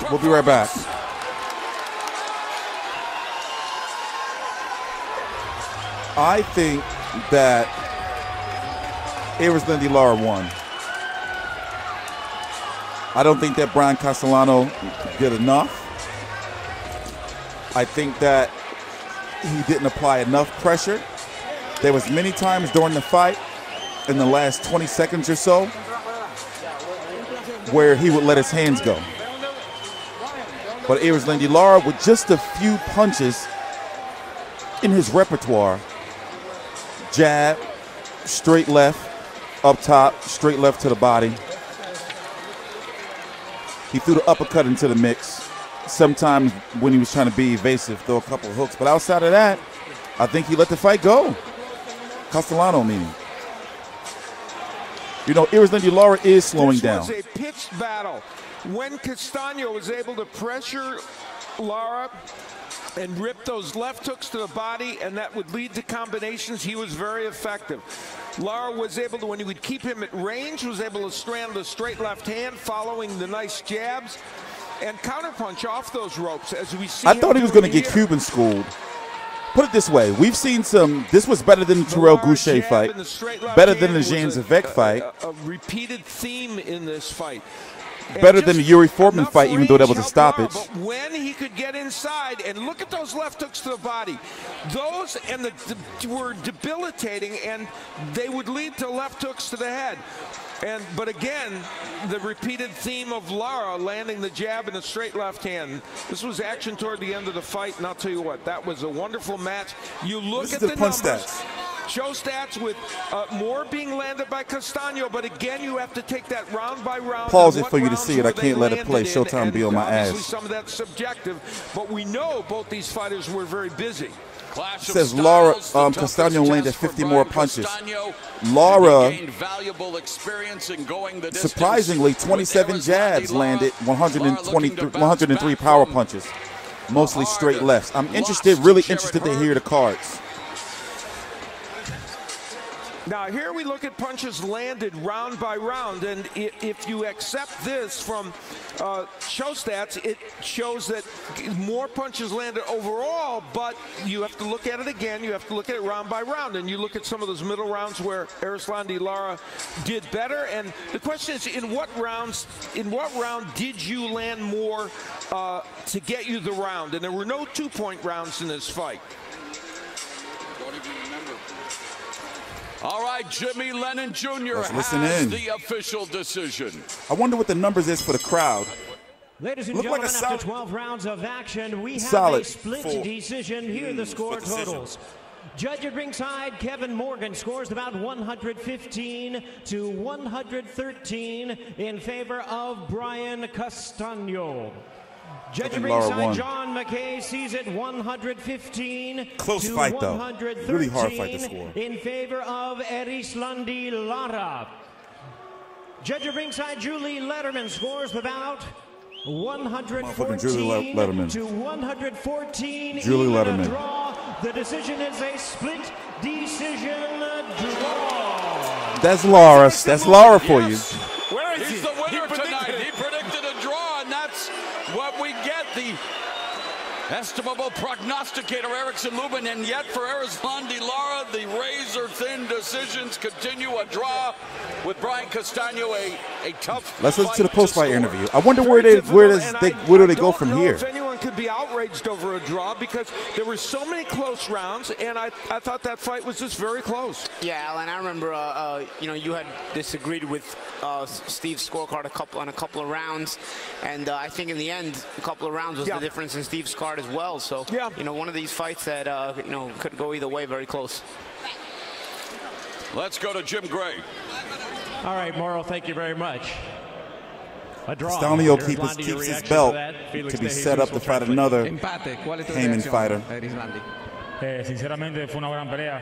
We'll be right back. I think that Erislandy Lara won. I don't think that Brian Castellano did enough. I think that he didn't apply enough pressure. There was many times during the fight, in the last 20 seconds or so, where he would let his hands go. But Erislandy Lara, with just a few punches in his repertoire, jab, straight left, up top, straight left to the body. He threw the uppercut into the mix. Sometimes when he was trying to be evasive, throw a couple of hooks. But outside of that, I think he let the fight go. Castellano, meaning. You know, Erislandy Lara is slowing down. This was a pitched battle. When Castano was able to pressure Lara and rip those left hooks to the body, and that would lead to combinations, he was very effective. Lara was able to, when he would keep him at range, was able to strand the straight left hand, following the nice jabs, and counterpunch off those ropes, as we see. I thought he was going to get Cuban schooled. Put it this way, we've seen some, this was better than the Terrell Goucher fight, better than the James Zavek fight. A repeated theme in this fight. Better than the Yuri Foreman fight, even though that was a stoppage. But when he could get inside, and look at those left hooks to the body, those and were debilitating, and they would lead to left hooks to the head. But again, the repeated theme of Lara landing the jab and a straight left hand. This was action toward the end of the fight, and I'll tell you what, that was a wonderful match. You look at the numbers. Stats. Show stats with more being landed by Castano, but again, you have to take that round by round. Pause it for you to see it. I can't let it play. Showtime be on my ass. Some of that's subjective, but we know both these fighters were very busy. It says Lara, Castano landed 50 more punches. Lara, surprisingly, 27 jabs landed, 103 power punches, mostly straight lefts. I'm interested, really interested to hear the cards. Now here we look at punches landed round by round, and if you accept this from show stats, it shows that more punches landed overall, but you have to look at it again, you have to look at it round by round, and you look at some of those middle rounds where Erislandy Lara did better, and the question is, in what round did you land more to get you the round? And there were no 2-point rounds in this fight. Don't even remember. All right, Jimmy Lennon Jr. has the official decision. I wonder what the numbers is for the crowd. Ladies and gentlemen, after 12 rounds of action, we have a split decision. Here are the score totals. Judge at ringside, Kevin Morgan, scores about 115 to 113 in favor of Brian Castano. Judge at ringside, John McKay, sees it 115 Close to fight, 113 though. Really hard fight to score. In favor of Erislandy Lara. Judge at ringside, Julie Letterman, scores about 114 to 114. Julie Letterman. Draw. The decision is a split decision draw. That's Lara. That's Lara for you. Where is He's the winner tonight. He predicted a draw, and that's what we get. The estimable prognosticator Erickson Lubin, and yet for Erislandy Lara, the razor-thin decisions continue. A draw with Brian Castano, a tough. Let's listen to the post-fight interview. I wonder where do they go from here? If anyone could be outraged over a draw, because there were so many close rounds, and I thought that fight was just very close. Yeah, Alan, I remember you had disagreed with Steve's scorecard on a couple of rounds, and I think in the end a couple of rounds was the difference in Steve's card as well. So one of these fights that could go either way, very close. Let's go to Jim Gray. All right, Mauro, thank you very much. A draw. Castano keeps his belt to be set up to fight another Heyman fighter. Sinceramente fue una gran pelea,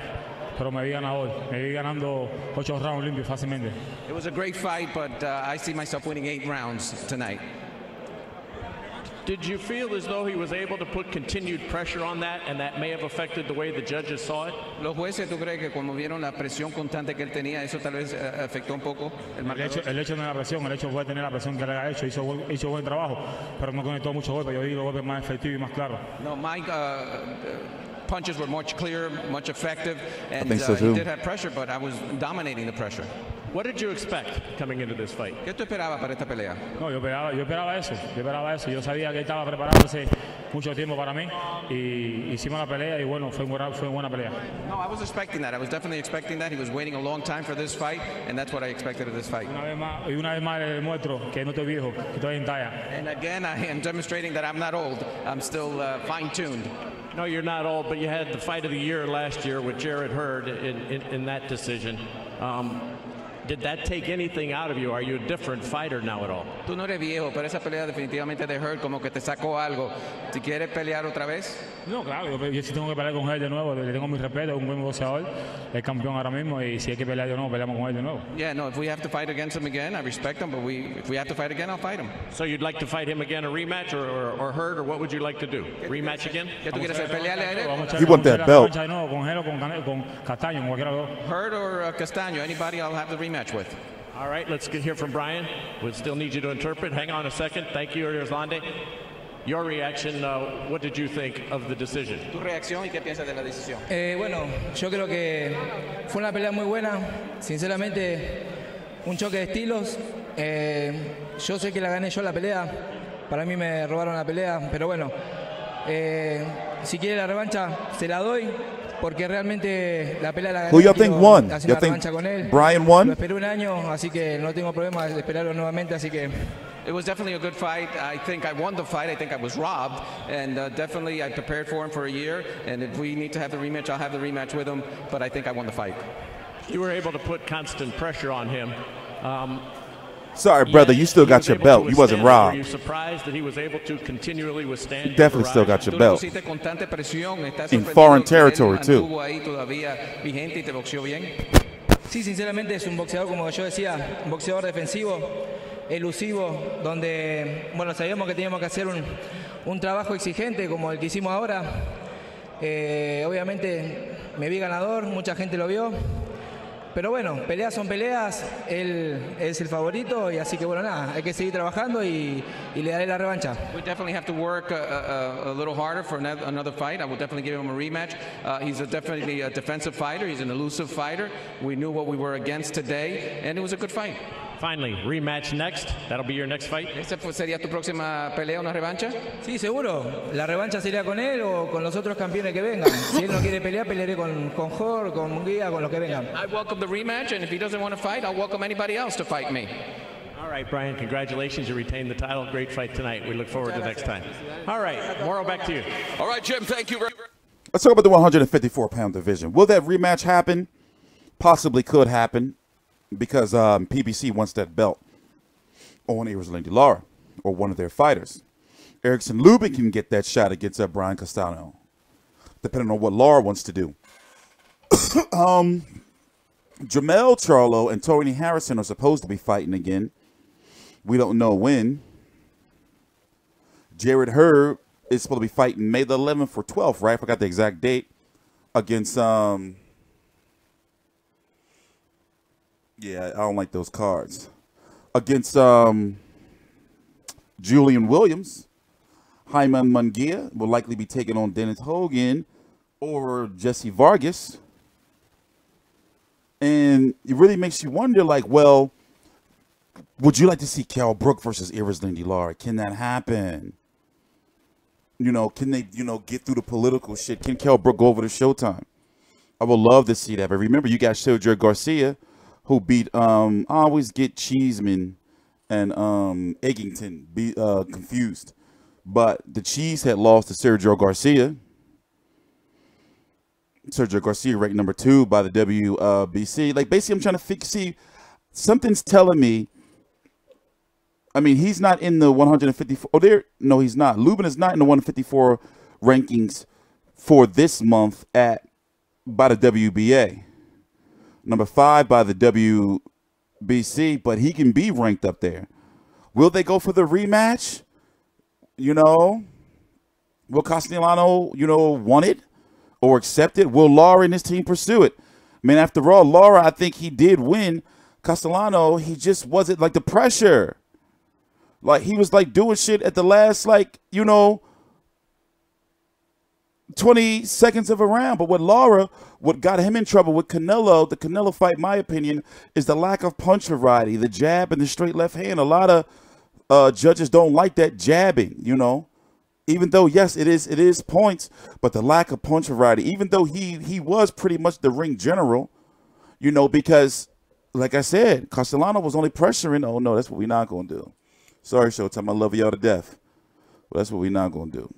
pero me vi ganador. Me vi ganando 8 rounds limpios fácilmente. It was a great fight, but I see myself winning 8 rounds tonight. Did you feel as though he was able to put continued pressure on that, and that may have affected the way the judges saw it? Los jueces, ¿tú crees que cuando vieron la presión constante que él tenía, eso tal vez afectó un poco el marcador? El hecho no es la presión, el hecho fue tener la presión que le ha hecho, hizo buen trabajo, pero no conectó muchos golpes. Yo vi los golpes más efectivos y más claros. No, Mike. Punches were much clearer, much effective, and I think so too. he did have pressure, but I was dominating the pressure. What did you expect coming into this fight? ¿Qué tú esperabas para esta pelea? No, yo esperaba eso. Yo sabía que él estaba preparándose mucho tiempo para mí y hicimos la pelea y bueno, fue buena pelea. No, I was expecting that. I was definitely expecting that. He was waiting a long time for this fight, and that's what I expected of this fight. Una vez más le demuestro que no estoy viejo, que estoy en talla. And again, I am demonstrating that I'm not old. I'm still fine-tuned. No, you're not old, but you had the fight of the year last year with Jarrett Hurd in that decision. Did that take anything out of you? Are you a different fighter now at all? Tú no eres viejo, pero esa pelea definitivamente de Hurd como que te sacó algo. ¿Te quieres pelear otra vez? No, claro, yo sí tengo que pelear con él de nuevo. Le tengo mi respeto, es un buen boxeador, es campeón ahora mismo y si hay que pelear de nuevo, peleamos con él de nuevo. Yeah, no, if we have to fight against him again, I respect him, but if we have to fight again, I'll fight him. So you'd like to fight him again, a rematch, or Hurd, or what would you like to do? Rematch again? ¿Qué tú quieres hacer? ¿Pelearle a él? You want that belt? Con Castano, cualquiera de los dos. Hurd or Castano, anybody I'll have the rematch with. All right, let's get here from Brian. We still need you to interpret. Hang on a second. Thank you, Erislandy. Your reaction, what did you think of the decision? Tu reacción y qué piensas de la decisión. Bueno, yo creo que fue una pelea muy buena. Sinceramente, un choque de estilos. Yo sé que la gané yo la pelea. Para mí me robaron la pelea, pero bueno. Si quiere la revancha, se la doy. Porque realmente la pelea la gané. Who y'all think won? Hacer una revancha con él. Brian won? Lo esperé un año, así que no tengo problema de esperarlo nuevamente, así que... It was definitely a good fight. I think I won the fight. I think I was robbed. And definitely I prepared for him for a year. And if we need to have the rematch, I'll have the rematch with him. But I think I won the fight. You were able to put constant pressure on him. Sorry, brother, you still got your belt. You wasn't robbed. Were you surprised that he was able to continually withstand? You definitely still got your belt. In foreign territory, too. Sí, sinceramente es un boxeador, como yo decía, un boxeador defensivo, elusivo, donde, bueno, sabíamos que teníamos que hacer un trabajo exigente como el que hicimos ahora. Obviamente me vi ganador, mucha gente lo vio. Pero bueno, peleas son peleas, él es el favorito y así que bueno, nada, hay que seguir trabajando y le daré la revancha. We definitely have to work a little harder for another fight. I will definitely give him a rematch. He's definitely a defensive fighter. He's an elusive fighter. We knew what we were against today, and it was a good fight. Finally, rematch next. That'll be your next fight. ¿Esa sería tu próxima pelea, una revancha? Sí, seguro. La revancha sería con él o con los otros campeones que vengan. Si él no quiere pelear, pelearé con Jorge, con Munguía, con los que vengan. I welcome the rematch, and if he doesn't want to fight, I'll welcome anybody else to fight me. All right, Brian, congratulations. You retained the title. Great fight tonight. We look forward to next time. All right, Moro, back to you. All right, Jim, thank you very much. Let's talk about the 154-pound division. Will that rematch happen? Possibly could happen because PBC wants that belt on Erislandy Lara or one of their fighters. Lubin can get that shot against Brian Castano, depending on what Lara wants to do. Jamel Charlo and Tony Harrison are supposed to be fighting again. We don't know when. Jarrett Hurd is supposed to be fighting May the 11th or 12th, right? I forgot the exact date. Against, yeah, I don't like those cards. Against Julian Williams. Jaime Munguia will likely be taking on Dennis Hogan or Jesse Vargas. And it really makes you wonder, like, well, would you like to see Kell Brook versus Erislandy Lara? Can that happen? You know, can they, you know, get through the political shit? Can Kell Brook go over to Showtime? I would love to see that. But remember, you got Sergio Garcia, who beat, I always get Cheeseman and Eggington confused. But the Cheesehead lost to Sergio Garcia. Sergio Garcia ranked number 2 by the WBC. Like, basically, I'm trying to see, something's telling me, I mean, he's not in the 154. Oh, no, he's not. Lubin is not in the 154 rankings for this month by the WBA. Number 5 by the WBC, but he can be ranked up there. Will they go for the rematch? you know, will Castellano, you know, want it or accept it? Will Lara and his team pursue it? I mean, after all, Lara, I think he did win. Castellano, he just wasn't like the pressure. Like, he was like doing shit at the last, like, you know, 20 seconds of a round. But with Lara, what got him in trouble with Canelo, the Canelo fight, in my opinion, is the lack of punch variety, the jab and the straight left hand. A lot of judges don't like that jabbing, you know. Even though, yes, it is points, but the lack of punch variety, even though he was pretty much the ring general, you know, because, like I said, Castellano was only pressuring. Oh, no, that's what we're not going to do. Sorry, Showtime, I love y'all to death. But that's what we're not going to do.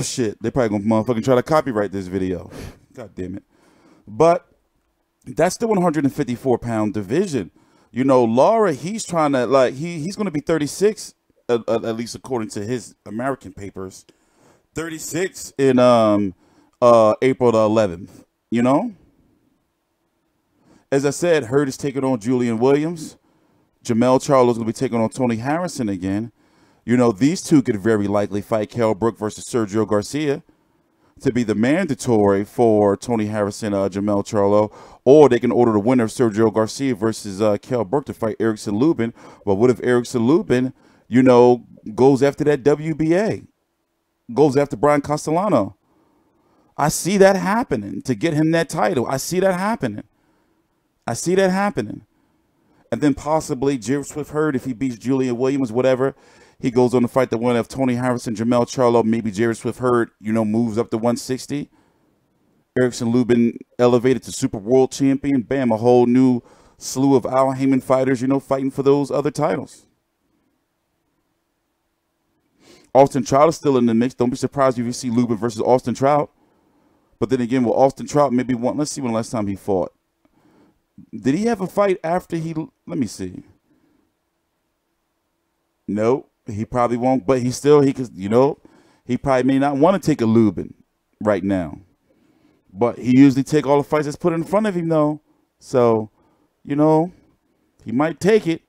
Shit, they probably going to motherfucking try to copyright this video. God damn it. But that's the 154-pound division. You know, Lara, he's trying to, like, he's going to be 36, at least according to his American papers. 36 in April the 11th, you know? As I said, Hurd is taking on Julian Williams. Jamel Charlo is going to be taking on Tony Harrison again. You know, these two could very likely fight Kell Brook versus Sergio Garcia to be the mandatory for Tony Harrison, Jamel Charlo, or they can order the winner of Sergio Garcia versus Kell Brook to fight Erislandy Lubin. But what if Erislandy Lubin, you know, goes after that WBA, goes after Brian Castellano? I see that happening to get him that title. I see that happening. I see that happening. And then possibly Jared Swift Hurd, if he beats Julian Williams, whatever, he goes on to fight the winner of Tony Harrison, Jamel Charlo. Maybe Jared Swift Hurd, you know, moves up to 160. Erislandy Lubin elevated to Super World Champion. Bam, a whole new slew of Al Heyman fighters, you know, fighting for those other titles. Austin Trout is still in the mix. Don't be surprised if you see Lubin versus Austin Trout. But then again, will Austin Trout maybe want, let's see when the last time he fought. Did he have a fight after he, let me see. No, he probably won't, but he could, you know, he probably may not want to take a Lubin right now. But he usually take all the fights that's put in front of him, though. So, you know, he might take it.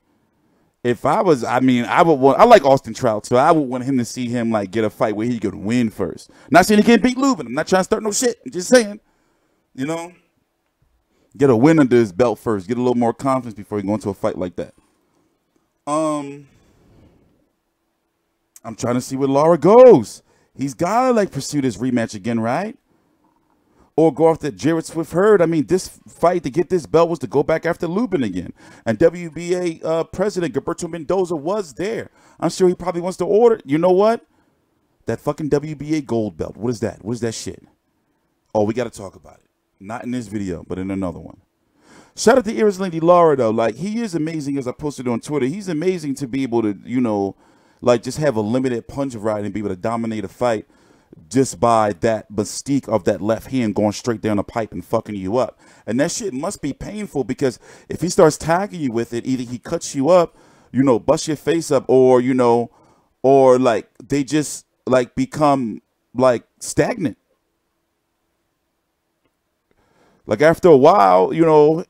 If I was, I mean, I like Austin Trout, so I would want him to see him, like, get a fight where he could win first. Not saying he can't beat Lubin. I'm not trying to start no shit. I'm just saying, you know, get a win under his belt first. Get a little more confidence before he go into a fight like that. I'm trying to see where Lara goes. He's got to, like, pursue this rematch again, right? Or go after Jared Swift Hurd. I mean, this fight to get this belt was to go back after Lubin again. And WBA president Gilberto Mendoza was there. I'm sure he probably wants to order. You know what? That fucking WBA gold belt. What is that? What is that shit? Oh, we got to talk about it. Not in this video, but in another one. Shout out to Erislandy Lara, though. Like, he is amazing, as I posted on Twitter. He's amazing to be able to, you know, like, just have a limited punch variety and be able to dominate a fight just by that mystique of that left hand going straight down the pipe and fucking you up. And that shit must be painful, because if he starts tagging you with it, either he cuts you up, you know, bust your face up, or, you know, or, like, they just, like, become, like, stagnant. Like, after a while, you know,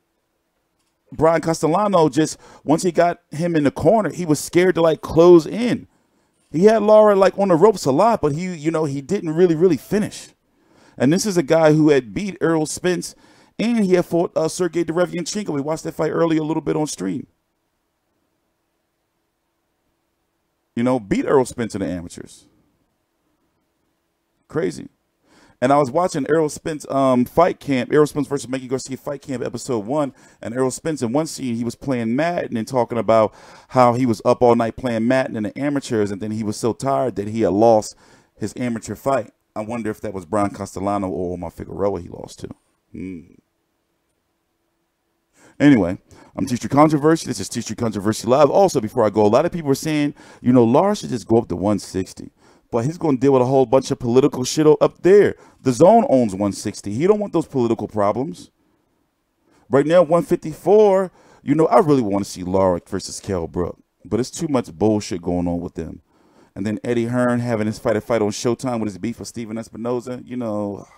Brian Castellano just, once he got him in the corner, he was scared to, like, close in. He had Lara, like, on the ropes a lot, but he, you know, he didn't really finish. And this is a guy who had beat Errol Spence, and he had fought Sergey Derevianchenko. We watched that fight earlier a little bit on stream. You know, beat Errol Spence in the amateurs. Crazy. And I was watching Errol Spence fight camp, Errol Spence versus Mikey Garcia fight camp episode 1. And Errol Spence, in one scene, he was playing Madden and talking about how he was up all night playing Madden in the amateurs, and then he was so tired that he had lost his amateur fight. I wonder if that was Brian Castellano or Omar Figueroa he lost to. Anyway, I'm TstreeT Controversy. This is TstreeT Controversy Live. Also, before I go, a lot of people were saying, you know, Lara should just go up to 160. But he's going to deal with a whole bunch of political shit up there. The Zone owns 160. He don't want those political problems. Right now, 154, you know, I really want to see Lara versus Kell Brook. But it's too much bullshit going on with them. And then Eddie Hearn having his fight on Showtime with his beef with Steven Espinoza. You know,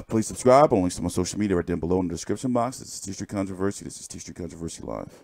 please subscribe. I'll link to my social media right down below in the description box. This is TstreeT Controversy. This is TstreeT Controversy Live.